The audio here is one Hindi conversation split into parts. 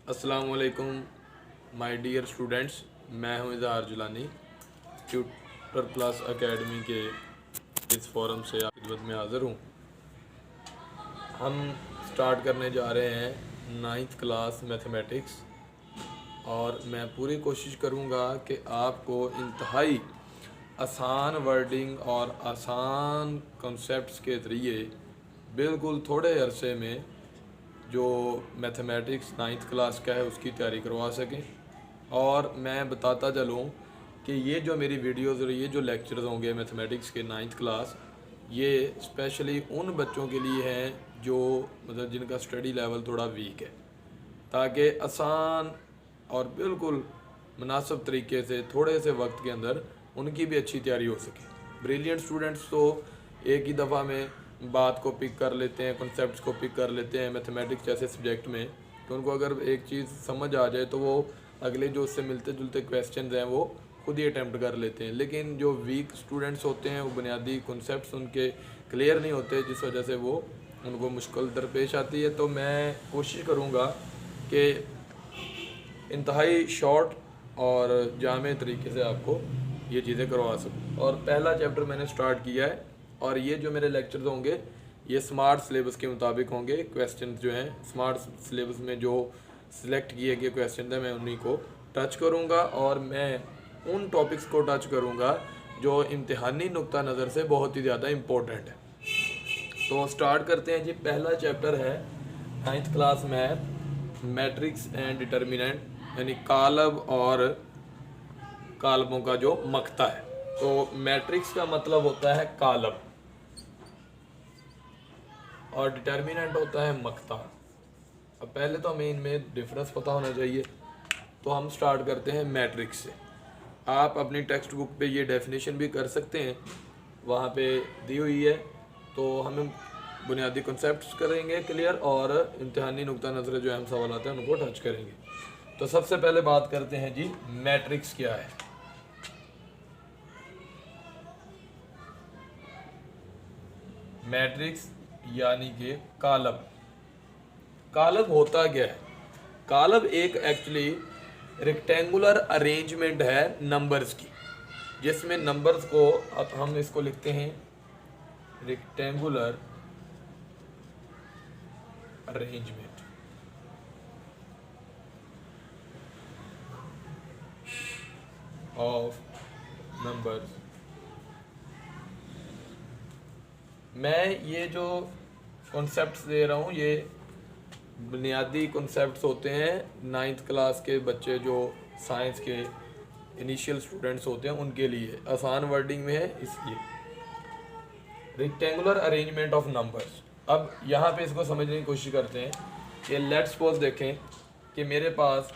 अस्सलाम वालेकुम माय डियर स्टूडेंट्स। मैं हूं इज़हार जुलानी। ट्यूटर प्लस एकेडमी के इस फोरम से आपकी खिदमत में हाज़िर हूं। हम स्टार्ट करने जा रहे हैं 9th क्लास मैथमेटिक्स और मैं पूरी कोशिश करूंगा कि आपको इंतहाई आसान वर्डिंग और आसान कॉन्सेप्ट्स के ज़रिए बिल्कुल थोड़े अरसे में जो मैथमेटिक्स 9th क्लास का है उसकी तैयारी करवा सकें। और मैं बताता चलूँ कि ये जो मेरी वीडियोज़ और ये जो लेक्चर्स होंगे मैथमेटिक्स के 9th क्लास, ये स्पेशली उन बच्चों के लिए हैं जो मतलब जिनका स्टडी लेवल थोड़ा वीक है, ताकि आसान और बिल्कुल मुनासिब तरीके से थोड़े से वक्त के अंदर उनकी भी अच्छी तैयारी हो सके। ब्रिलियंट स्टूडेंट्स तो एक ही दफ़ा में बात को पिक कर लेते हैं, कॉन्सेप्ट्स को पिक कर लेते हैं मैथमेटिक्स जैसे सब्जेक्ट में, कि उनको अगर एक चीज़ समझ आ जाए तो वो अगले जो उससे मिलते जुलते क्वेश्चन हैं वो खुद ही अटैम्प्ट कर लेते हैं। लेकिन जो वीक स्टूडेंट्स होते हैं वो बुनियादी कॉन्सेप्ट्स उनके क्लियर नहीं होते, जिस वजह से वो उनको मुश्किल दरपेश आती है। तो मैं कोशिश करूँगा कि इंतहाई शॉर्ट और जामे तरीके से आपको ये चीज़ें करवा सकूँ। और पहला चैप्टर मैंने स्टार्ट किया है और ये जो मेरे लेक्चर्स होंगे ये स्मार्ट सिलेबस के मुताबिक होंगे। क्वेश्चन जो हैं स्मार्ट सिलेबस में जो सिलेक्ट किए गए क्वेश्चन हैं मैं उन्हीं को टच करूँगा और मैं उन टॉपिक्स को टच करूँगा जो इम्तिहानी नुक्ता नज़र से बहुत ही ज़्यादा इम्पोर्टेंट है। तो स्टार्ट करते हैं जी। पहला चैप्टर है 9th class math, matrix and determinant, यानी कालब और कालबों का जो मकता है। तो मैट्रिक्स का मतलब होता है कालब और डिटर्मिनेंट होता है मकता। अब पहले तो हमें इनमें डिफरेंस पता होना चाहिए। तो हम स्टार्ट करते हैं मैट्रिक्स से। आप अपनी टेक्स्ट बुक पे ये डेफिनेशन भी कर सकते हैं, वहाँ पे दी हुई है। तो हमें बुनियादी कॉन्सेप्ट्स करेंगे क्लियर और इम्तिहानी नुक्ता नज़र जो अहम सवाल आते हैं उनको टच करेंगे। तो सबसे पहले बात करते हैं जी मैट्रिक्स क्या है। मैट्रिक्स यानी कि कालब। कालब होता क्या है? कालब एक एक्चुअली रेक्टेंगुलर अरेंजमेंट है नंबर्स की, जिसमें नंबर्स को अब हम इसको लिखते हैं रेक्टेंगुलर अरेंजमेंट ऑफ नंबर्स। मैं ये जो कॉन्सेप्ट्स दे रहा हूँ ये बुनियादी कॉन्सेप्ट्स होते हैं 9th क्लास के बच्चे जो साइंस के इनिशियल स्टूडेंट्स होते हैं उनके लिए। आसान वर्डिंग में है इसलिए। Rectangular arrangement of numbers. अब यहाँ पे इसको समझने की कोशिश करते हैं कि लेट्स सपोज देखें कि मेरे पास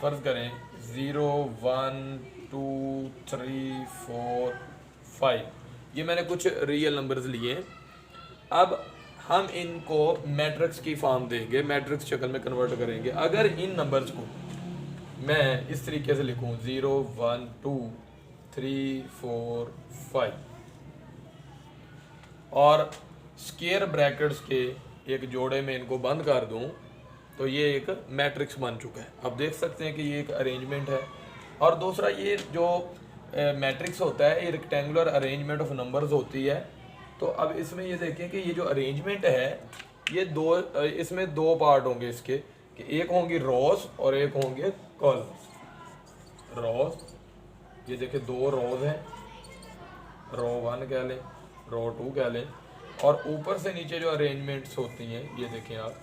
फ़र्ज़ करें 0 1 2 3 4 5, ये मैंने कुछ रियल नंबर्स लिए हैं। अब हम इनको मैट्रिक्स की फॉर्म देंगे, मैट्रिक्स शक्ल में कन्वर्ट करेंगे। अगर इन नंबर्स को मैं इस तरीके से लिखूं 0 1 2 3 4 5 और स्क्वायर ब्रैकेट्स के एक जोड़े में इनको बंद कर दूं, तो ये एक मैट्रिक्स बन चुका है। अब देख सकते हैं कि ये एक अरेंजमेंट है। और दूसरा ये जो मैट्रिक्स होता है ये रेक्टेंगुलर अरेंजमेंट ऑफ नंबर्स होती है। तो अब इसमें ये देखें कि ये जो अरेंजमेंट है ये इसमें दो पार्ट होंगे इसके, कि एक होंगी रोज और एक होंगे कॉलम्स। रोज, ये देखिए दो रोज हैं, रो 1 कह लें, रो 2 कह लें। और ऊपर से नीचे जो अरेंजमेंट्स होती हैं ये देखें आप,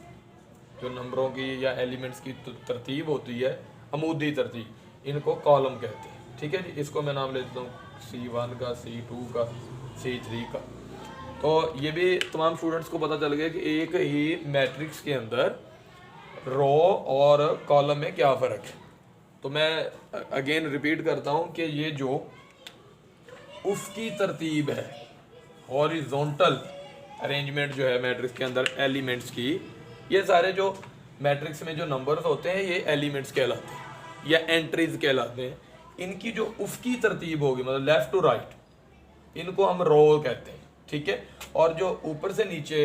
जो नंबरों की या एलिमेंट्स की तरतीब होती है, अमूदी तरतीब, इनको कॉलम कहते हैं। ठीक है जी। इसको मैं नाम ले देता हूँ C1 का, C2 का, C3 का। तो ये भी तमाम स्टूडेंट्स को पता चल गया कि एक ही मैट्रिक्स के अंदर रो और कॉलम में क्या फ़र्क है। तो मैं अगेन रिपीट करता हूँ कि ये जो उसकी तरतीब है, हॉरिजॉन्टल अरेंजमेंट जो है मैट्रिक्स के अंदर एलिमेंट्स की, ये सारे जो मैट्रिक्स में जो नंबर्स होते हैं ये एलिमेंट्स कहलाते हैं या एंट्रीज कहलाते हैं। इनकी जो उसकी तरतीब होगी मतलब लेफ़्ट टू राइट, इनको हम रो कहते हैं। ठीक है। और जो ऊपर से नीचे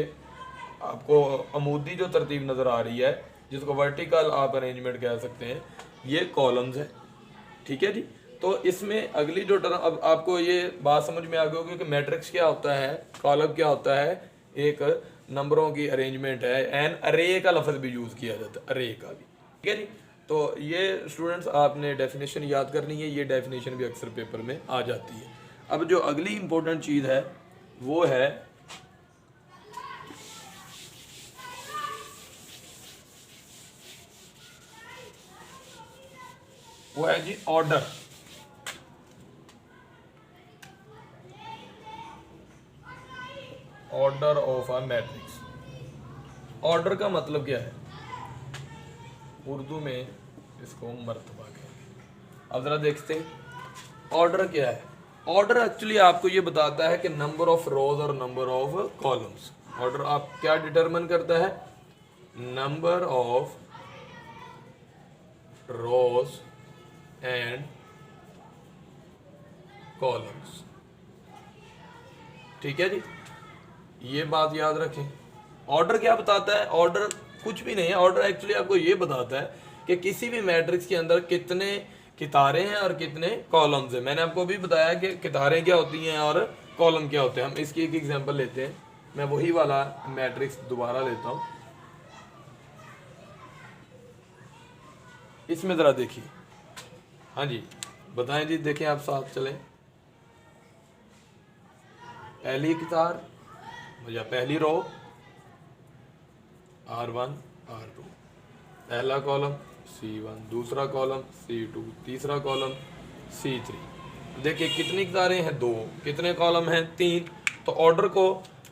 आपको अमूदी जो तरतीब नज़र आ रही है जिसको वर्टिकल आप अरेंजमेंट कह सकते हैं, ये कॉलम्स है। ठीक है जी। तो इसमें अगली जो टर्म, अब आपको ये बात समझ में आ गई होगी कि मैट्रिक्स क्या होता है, कॉलम क्या होता है, एक नंबरों की अरेंजमेंट है। एन अरे का लफ्ज़ भी यूज़ किया जाता है, अरे का भी। ठीक है जी। तो ये स्टूडेंट्स आपने डेफिनेशन याद करनी है, ये डेफिनेशन भी अक्सर पेपर में आ जाती है। अब जो अगली इंपॉर्टेंट चीज़ है वो है जी order. Order of a matrix. Order का मतलब क्या है, उर्दू में इसको मर्तबा कहेंगे। अब जरा देखते हैं ऑर्डर क्या है। ऑर्डर एक्चुअली आपको ये बताता है कि नंबर ऑफ रोज और नंबर ऑफ कॉलम्स। ऑर्डर आप क्या डिटरमिन करता है, number of rose and columns. ठीक है जी, ये बात याद रखें। ऑर्डर क्या बताता है, ऑर्डर कुछ भी नहीं है। ऑर्डर एक्चुअली आपको ये बताता है कि किसी भी मैट्रिक्स के अंदर कितने कितारें हैं और कितने कॉलम्स हैं। मैंने आपको भी बताया कि कितारें क्या होती हैं और कॉलम क्या होते हैं। हम इसकी एक एग्जांपल लेते हैं। मैं वही वाला मैट्रिक्स दोबारा लेता हूँ। इसमें ज़रा देखिए, हाँ जी बताएं जी, देखें आप साथ चलें। पहली कितार या पहली रो R1 R2, पहला कॉलम C1, दूसरा कॉलम C2, तीसरा कॉलम C3। देखिए कितनी कितारें हैं, 2। कितने कॉलम हैं, 3। तो ऑर्डर को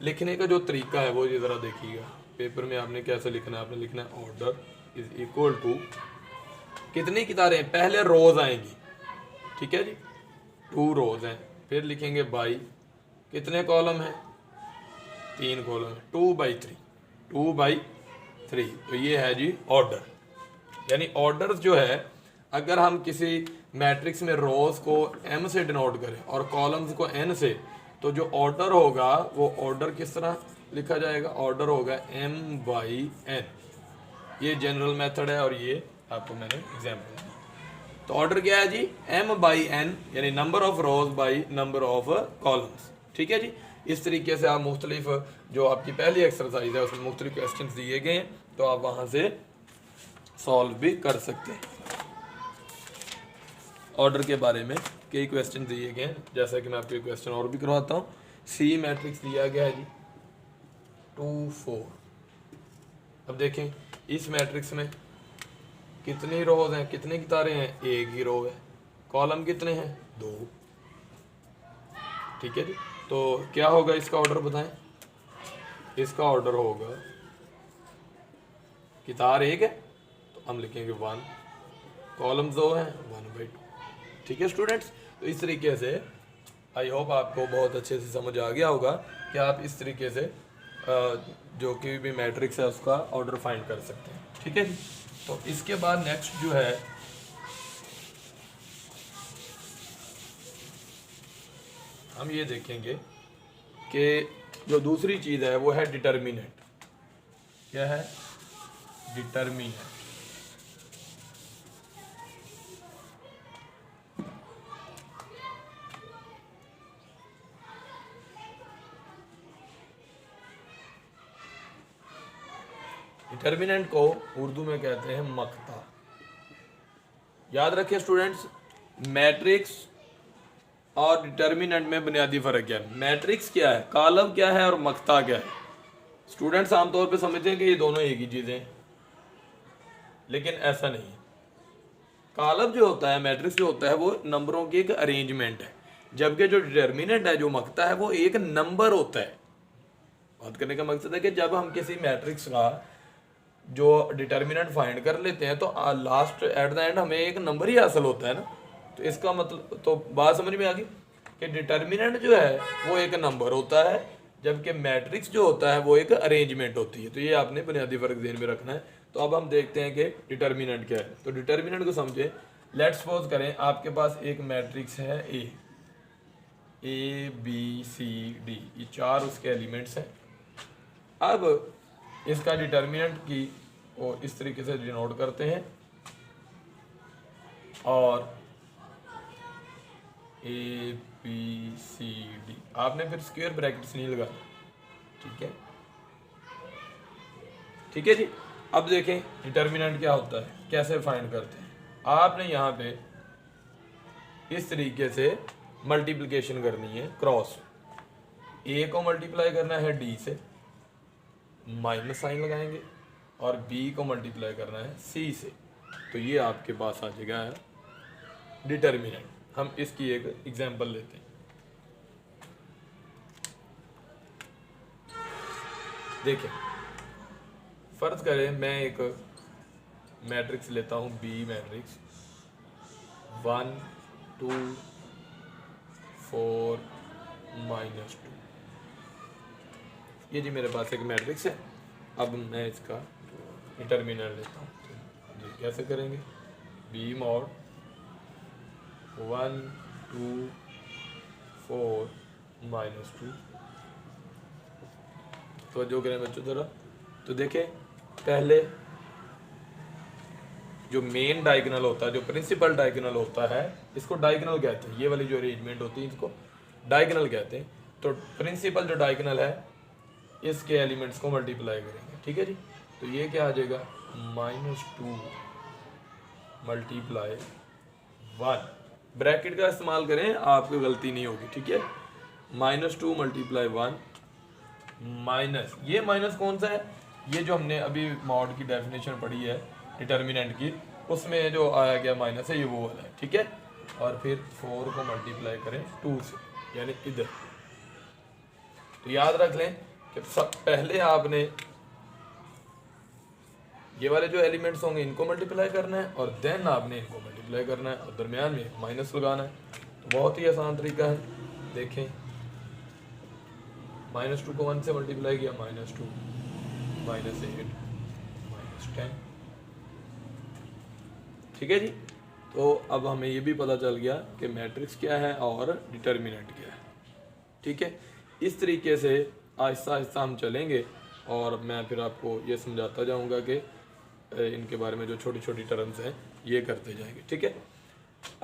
लिखने का जो तरीका है वो ये ज़रा देखिएगा। पेपर में आपने कैसे लिखना है, आपने लिखना है ऑर्डर इज इक्वल टू कितनी कितारें, पहले रोज आएंगी। ठीक है जी, 2 रोज हैं। फिर लिखेंगे बाई कितने कॉलम हैं, 3 कॉलम है, 2/3, 2/3। तो ये है जी ऑर्डर। यानी ऑर्डर जो है, अगर हम किसी मैट्रिक्स में रोज को m से डिनोट करें और कॉलम्स को n से, तो जो ऑर्डर होगा वो ऑर्डर किस तरह लिखा जाएगा, ऑर्डर होगा m/n। ये जनरल मेथड है और ये आपको मैंने एग्जाम्पल दी। तो ऑर्डर क्या है जी, m/n, यानी number of rows by number of columns. ठीक है जी। इस तरीके से आप मुख्तलिफ, जो आपकी पहली एक्सरसाइज है उसमें मुख्तलिफ क्वेश्चन दिए गए हैं, तो आप वहाँ से सॉल्व भी कर सकते हैं। ऑर्डर के बारे में कई क्वेश्चन दिए गए हैं, जैसा कि मैं आपको एक क्वेश्चन और भी करवाता हूँ। सी मैट्रिक्स दिया गया है जी 2 4। अब देखें इस मैट्रिक्स में कितनी रोज हैं, कितनी कितारें हैं, एक ही रो है। कॉलम कितने हैं, 2। ठीक है जी। तो क्या होगा इसका ऑर्डर बताएं। इसका ऑर्डर होगा, कितार 1 है तो हम लिखेंगे 1, कॉलम 2 हैं 1/2। ठीक है स्टूडेंट्स। तो इस तरीके से आई होप आपको बहुत अच्छे से समझ आ गया होगा कि आप इस तरीके से जो कि भी मैट्रिक्स है उसका ऑर्डर फाइंड कर सकते हैं। ठीक है जी। तो इसके बाद नेक्स्ट जो है हम ये देखेंगे कि जो दूसरी चीज़ है वो है डिटर्मिनेंट। क्या है, डिटर्मिनेंट। डिटर्मिनेंट को उर्दू में कहते हैं मक्ता। याद रखिए स्टूडेंट्स, मैट्रिक्स और डिटर्मिनेंट में बुनियादी फ़र्क क्या है। मैट्रिक्स क्या है, कॉलम क्या है और मक्ता क्या है। स्टूडेंट्स आमतौर पे समझते हैं कि ये दोनों एक ही चीज़ें हैं, लेकिन ऐसा नहीं है। कॉलम जो होता है, मैट्रिक्स जो होता है, वो नंबरों की एक अरेंजमेंट है, जबकि जो डिटर्मिनेंट है, जो मक्ता है, वो एक नंबर होता है। बात करने का मकसद है कि जब हम किसी मैट्रिक्स का जो डिटर्मिनेंट फाइंड कर लेते हैं तो लास्ट एट द एंड हमें एक नंबर ही हासिल होता है ना। तो इसका मतलब, तो बात समझ में आ गई कि डिटर्मिनेंट जो है वो एक नंबर होता है, जबकि मैट्रिक्स जो होता है वो एक अरेंजमेंट होती है। तो ये आपने बुनियादी फ़र्क ध्यान में रखना है। तो अब हम देखते हैं कि डिटर्मिनेंट क्या है। तो डिटर्मिनेंट को समझे, लेट्स सपोज करें आपके पास एक मैट्रिक्स है ए बी सी डी, ये 4 उसके एलिमेंट्स हैं। अब इसका डिटर्मिनेंट की को इस तरीके से डिनोट करते हैं और ए बी सी डी, आपने फिर स्क्वायर ब्रैकेट्स नहीं लगाना, ठीक है, ठीक है जी। अब देखें डिटर्मिनेंट क्या होता है, कैसे फाइंड करते हैं। आपने यहाँ पे इस तरीके से मल्टीप्लिकेशन करनी है, क्रॉस ए को मल्टीप्लाई करना है डी से, माइनस साइन लगाएंगे, और बी को मल्टीप्लाई करना है सी से, तो ये आपके पास आ जाएगा डिटर्मिनेंट। हम इसकी एक एग्जांपल लेते हैं। देखिए फर्ज करें मैं एक मैट्रिक्स लेता हूं, बी मैट्रिक्स 1 2 4 -2, ये जी मेरे पास एक मैट्रिक्स है। अब मैं इसका डिटर्मिनेंट लेता हूँ, ये कैसे करेंगे, बी मॉड 1 2 4 -2, तो जो करें बच्चों जरा, तो देखें पहले जो मेन डायगोनल होता है, जो प्रिंसिपल डायगोनल होता है, इसको डायगोनल कहते हैं, ये वाली जो अरेंजमेंट होती है इसको डायगोनल कहते हैं। तो प्रिंसिपल जो डायगोनल है इसके एलिमेंट्स को मल्टीप्लाई करेंगे, ठीक है जी। तो ये क्या आ जाएगा, -2 × 1, ब्रैकेट का इस्तेमाल करें, आपको गलती नहीं होगी, ठीक है। -2 × 1 माइनस, ये माइनस कौन सा है, ये जो हमने अभी मॉड की डेफिनेशन पढ़ी है डिटर्मिनेंट की, उसमें जो आया गया माइनस है, ये वो वाला है, ठीक है। और फिर 4 को मल्टीप्लाई करें 2 से, यानी इधर। तो याद रख लें कि सब पहले आपने ये वाले जो एलिमेंट्स होंगे इनको मल्टीप्लाई करना है, और देन आपने इनको मल्टीप्लाई करना है, और दरमियान में माइनस लगाना है। तो बहुत ही आसान तरीका है, देखें -2 को 1 से मल्टीप्लाई किया, -2 -8 -10, ठीक है जी। तो अब हमें ये भी पता चल गया कि मैट्रिक्स क्या है और डिटर्मिनेंट क्या है, ठीक है। इस तरीके से आहिस्ता आहिस्ता हम चलेंगे, और मैं फिर आपको ये समझाता जाऊंगा कि इनके बारे में जो छोटी छोटी टर्म्स हैं ये करते जाएंगे, ठीक है।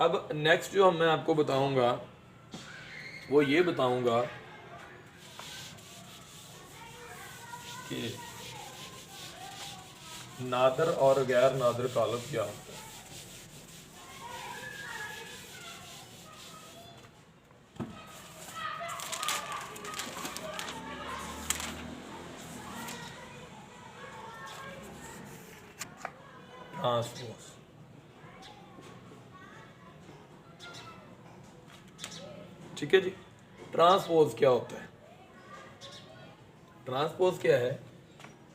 अब नेक्स्ट जो मैं आपको बताऊंगा वो ये बताऊंगा कि नादर और गैर नादर कॉलम क्या होता है। ट्रांसपोज, ठीक है जी। ट्रांसपोज क्या होता है, ट्रांसपोज क्या है,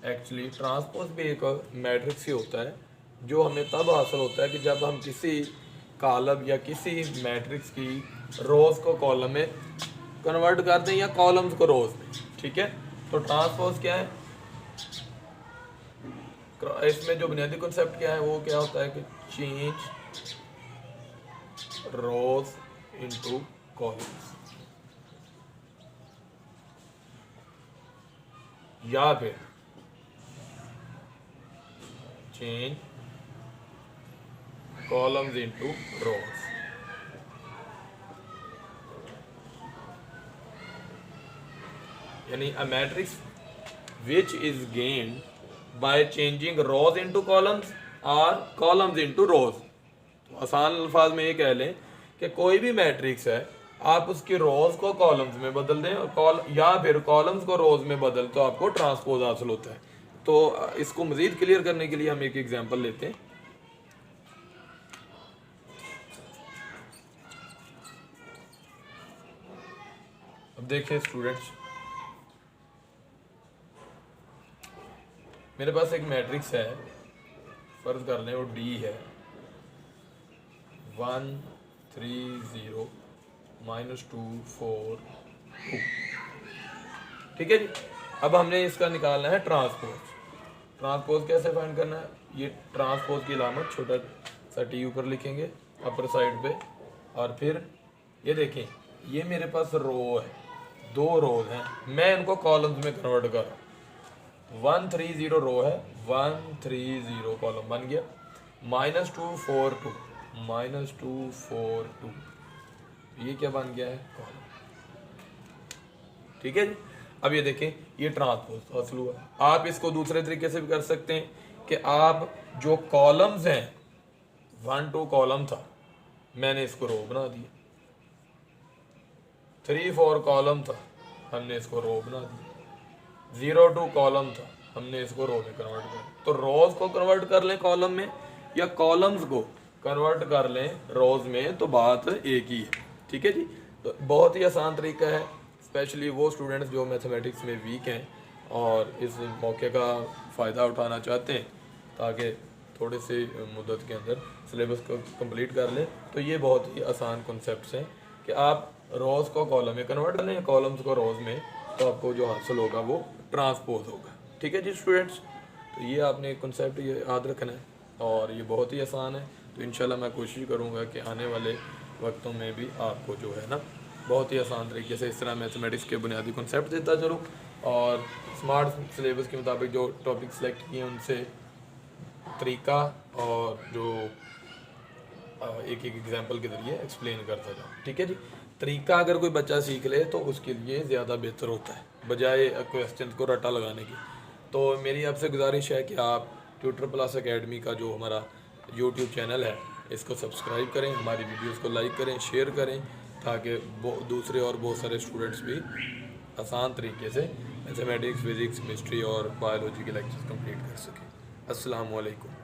एक्चुअली ट्रांसपोज भी एक मैट्रिक्स ही होता है, जो हमें तब हासिल होता है कि जब हम किसी कॉलम या किसी मैट्रिक्स की रोज को कॉलम में कन्वर्ट कर दें या कॉलम्स को रोज में, ठीक है। तो ट्रांसपोज क्या है, इसमें जो बुनियादी कॉन्सेप्ट क्या है वो क्या होता है कि चेंज रोज इनटू कॉलम्स, या फिर चेंज कॉलम्स इनटू रोज। यानी a matrix which is gained by changing rows into columns और columns into rows। तो आसान अल्फाज में ये कह लें कि कोई भी मैट्रिक्स है, आप उसकी रोज को कॉलम्स में बदल दें और या फिर कॉलम्स को रोज में बदल, तो आपको ट्रांसपोज हासिल होता है। तो इसको मजीद क्लियर करने के लिए हम एक एग्जांपल लेते हैं। अब देखिए स्टूडेंट्स, मेरे पास एक मैट्रिक्स है, फर्ज कर लें वो डी है, 1 3 0 -2 4 2, ठीक है जी। अब हमने इसका निकालना है ट्रांसपोज। ट्रांसपोज कैसे फाइंड करना है, ये ट्रांसपोज की अलामत छोटा सा टी ऊपर लिखेंगे अपर साइड पे, और फिर ये देखें ये मेरे पास रो है, 2 रोज हैं, मैं इनको कॉलम्स में कन्वर्ट कर रहा हूँ। 130 रो है, 130 कॉलम बन गया, -242, -242 ये क्या बन गया है, कॉलम। ठीक है जी। अब ये देखें, ये ट्रांसपोज हासिल हुआ। आप इसको दूसरे तरीके से भी कर सकते हैं कि आप जो कॉलम्स हैं, 1 2 कॉलम था, मैंने इसको रो बना दिया, 3 4 कॉलम था, हमने इसको रो बना दिया, 0 2 कॉलम था, हमने इसको रो में कन्वर्ट कर। तो रोज को कन्वर्ट कर लें कॉलम में, या कॉलम्स को कन्वर्ट कर लें रोज में, तो बात एक ही है। ठीक है जी। तो बहुत ही आसान तरीका है, स्पेशली वो स्टूडेंट्स जो मैथमेटिक्स में वीक हैं और इस मौके का फ़ायदा उठाना चाहते हैं ताकि थोड़े से मुद्दत के अंदर सिलेबस को कंप्लीट कर लें। तो ये बहुत ही आसान कॉन्सेप्ट्स हैं कि आप रोज़ को कॉलम में कन्वर्ट कर लें, कॉलम्स को रोज़ में, तो आपको जो हासिल होगा वो ट्रांसपोज होगा। ठीक है जी स्टूडेंट्स। तो ये आपने कॉन्सेप्ट ये याद रखना है और ये बहुत ही आसान है। तो इंशाल्लाह मैं कोशिश करूँगा कि आने वाले वक्तों में भी आपको जो है ना बहुत ही आसान तरीके से इस तरह मैथमेटिक्स के बुनियादी कॉन्सेप्ट देता चलूँ और स्मार्ट सिलेबस के मुताबिक जो टॉपिक सेलेक्ट किए उनसे तरीका और जो एक एक एग्जांपल के ज़रिए एक्सप्लेन करता जाऊँ। ठीक है जी। तरीका अगर कोई बच्चा सीख ले तो उसके लिए ज़्यादा बेहतर होता है बजाय क्वेश्चन को रट्टा लगाने की। तो मेरी आपसे गुजारिश है कि आप ट्यूटर प्लस एकेडमी का जो हमारा यूट्यूब चैनल है इसको सब्सक्राइब करें, हमारी वीडियोस को लाइक करें, शेयर करें, ताकि दूसरे और बहुत सारे स्टूडेंट्स भी आसान तरीके से मैथमेटिक्स, फिज़िक्स, केमिस्ट्री और बायोलॉजी के लेक्चर्स कंप्लीट कर सकें। अस्सलाम वालेकुम।